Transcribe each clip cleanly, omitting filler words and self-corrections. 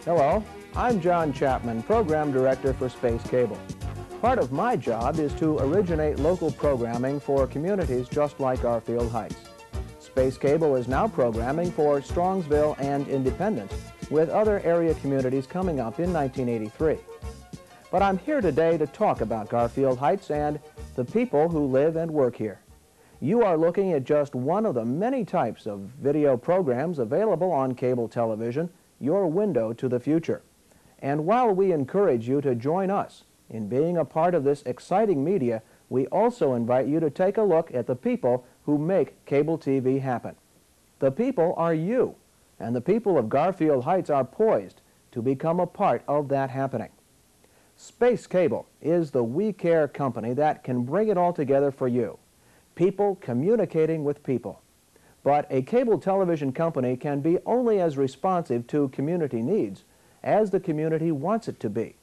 Hello, I'm John Chapman, Program Director for Space Cable. Part of my job is to originate local programming for communities just like Garfield Heights. Space Cable is now programming for Strongsville and Independence, with other area communities coming up in 1983. But I'm here today to talk about Garfield Heights and the people who live and work here. You are looking at just one of the many types of video programs available on cable television, your window to the future. And while we encourage you to join us in being a part of this exciting media, we also invite you to take a look at the people who make cable TV happen. The people are you, and the people of Garfield Heights are poised to become a part of that happening. Space Cable is the We Care company that can bring it all together for you. People communicating with people. But a cable television company can be only as responsive to community needs as the community wants it to be.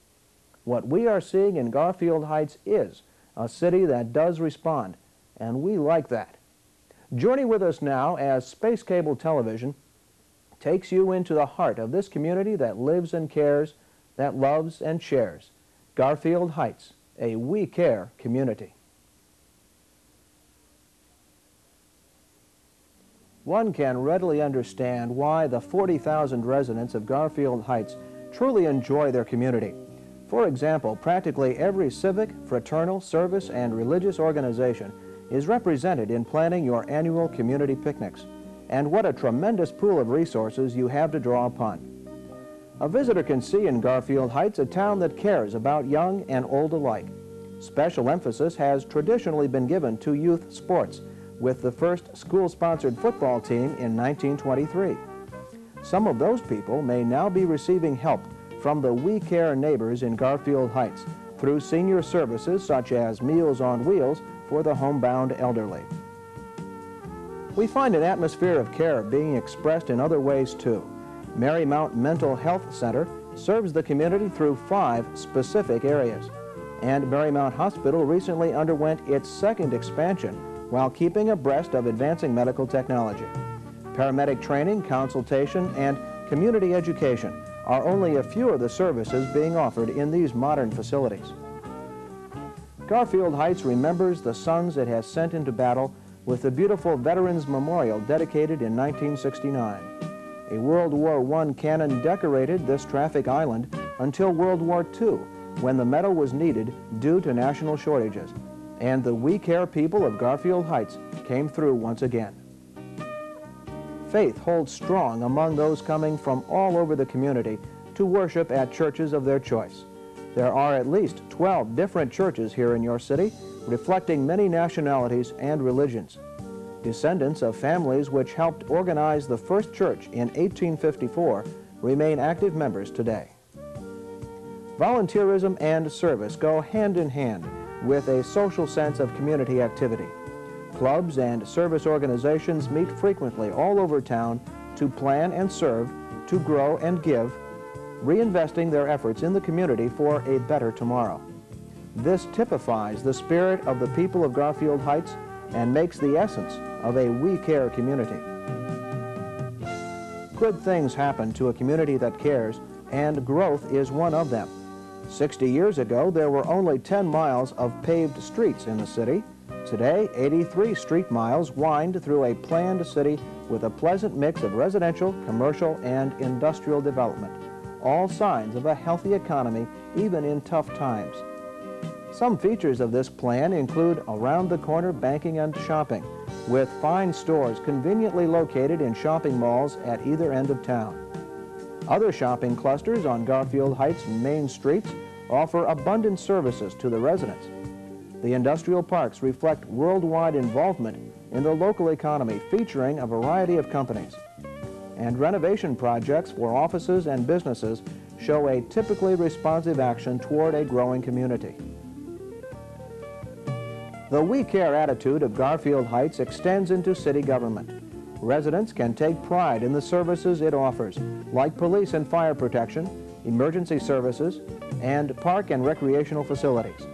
What we are seeing in Garfield Heights is a city that does respond, and we like that. Joining with us now as Space Cable Television takes you into the heart of this community that lives and cares, that loves and shares. Garfield Heights, a We Care community. One can readily understand why the 40,000 residents of Garfield Heights truly enjoy their community. For example, practically every civic, fraternal, service, and religious organization is represented in planning your annual community picnics. And what a tremendous pool of resources you have to draw upon. A visitor can see in Garfield Heights a town that cares about young and old alike. Special emphasis has traditionally been given to youth sports, with the first school-sponsored football team in 1923. Some of those people may now be receiving help from the We Care neighbors in Garfield Heights through senior services such as Meals on Wheels for the homebound elderly. We find an atmosphere of care being expressed in other ways too. Marymount Mental Health Center serves the community through 5 specific areas, and Marymount Hospital recently underwent its second expansion while keeping abreast of advancing medical technology. Paramedic training, consultation, and community education are only a few of the services being offered in these modern facilities. Garfield Heights remembers the sons it has sent into battle with the beautiful Veterans Memorial dedicated in 1969. A World War I cannon decorated this traffic island until World War II, when the medal was needed due to national shortages. And the We Care people of Garfield Heights came through once again. Faith holds strong among those coming from all over the community to worship at churches of their choice. There are at least 12 different churches here in your city, reflecting many nationalities and religions. Descendants of families which helped organize the first church in 1854 remain active members today. Volunteerism and service go hand in hand with a social sense of community activity. Clubs and service organizations meet frequently all over town to plan and serve, to grow and give, reinvesting their efforts in the community for a better tomorrow. This typifies the spirit of the people of Garfield Heights and makes the essence of a We Care community. Good things happen to a community that cares, and growth is one of them. 60 years ago, there were only 10 miles of paved streets in the city. Today, 83 street miles wind through a planned city with a pleasant mix of residential, commercial, and industrial development. All signs of a healthy economy, even in tough times. Some features of this plan include around-the-corner banking and shopping, with fine stores conveniently located in shopping malls at either end of town. Other shopping clusters on Garfield Heights' main streets offer abundant services to the residents. The industrial parks reflect worldwide involvement in the local economy, featuring a variety of companies. And renovation projects for offices and businesses show a typically responsive action toward a growing community. The We Care attitude of Garfield Heights extends into city government. Residents can take pride in the services it offers, like police and fire protection, emergency services, and park and recreational facilities.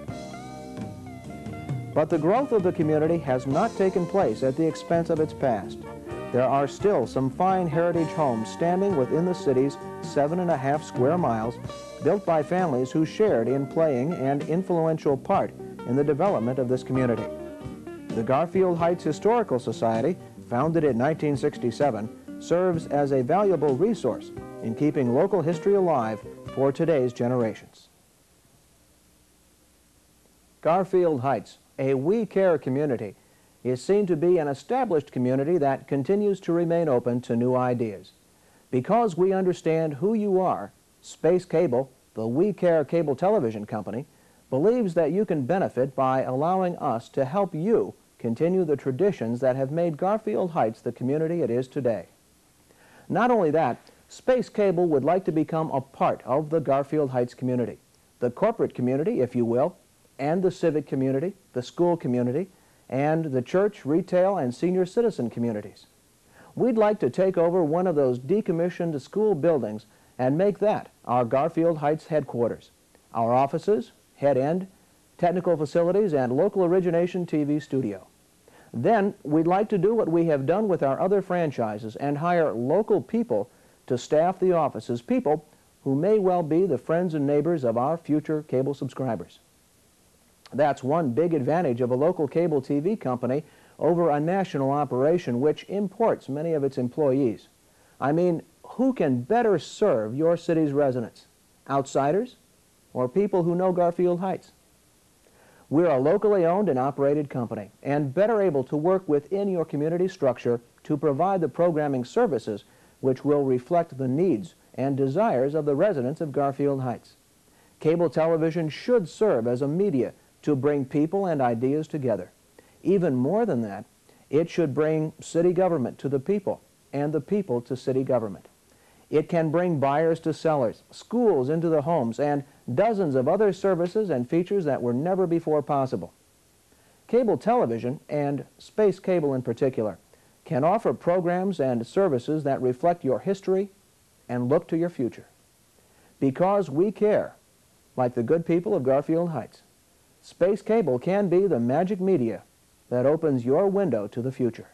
But the growth of the community has not taken place at the expense of its past. there are still some fine heritage homes standing within the city's 7.5 square miles, built by families who shared in playing an influential part in the development of this community. The Garfield Heights Historical Society, founded in 1967, serves as a valuable resource in keeping local history alive for today's generations. Garfield Heights, a We Care community, is seen to be an established community that continues to remain open to new ideas. Because we understand who you are, Space Cable, the We Care cable television company, believes that you can benefit by allowing us to help you continue the traditions that have made Garfield Heights the community it is today. Not only that, Space Cable would like to become a part of the Garfield Heights community, the corporate community, if you will, and the civic community, the school community, and the church, retail, and senior citizen communities. We'd like to take over one of those decommissioned school buildings and make that our Garfield Heights headquarters, our offices, head end, technical facilities, and local origination TV studio. Then we'd like to do what we have done with our other franchises and hire local people to staff the offices, people who may well be the friends and neighbors of our future cable subscribers. That's one big advantage of a local cable TV company over a national operation which imports many of its employees. I mean, who can better serve your city's residents? Outsiders or people who know Garfield Heights? We're a locally owned and operated company and better able to work within your community structure to provide the programming services which will reflect the needs and desires of the residents of Garfield Heights. Cable television should serve as a media to bring people and ideas together. Even more than that, it should bring city government to the people and the people to city government. It can bring buyers to sellers, schools into the homes, and dozens of other services and features that were never before possible. Cable television, and Space Cable in particular, can offer programs and services that reflect your history and look to your future. Because we care, like the good people of Garfield Heights, Space Cable can be the magic media that opens your window to the future.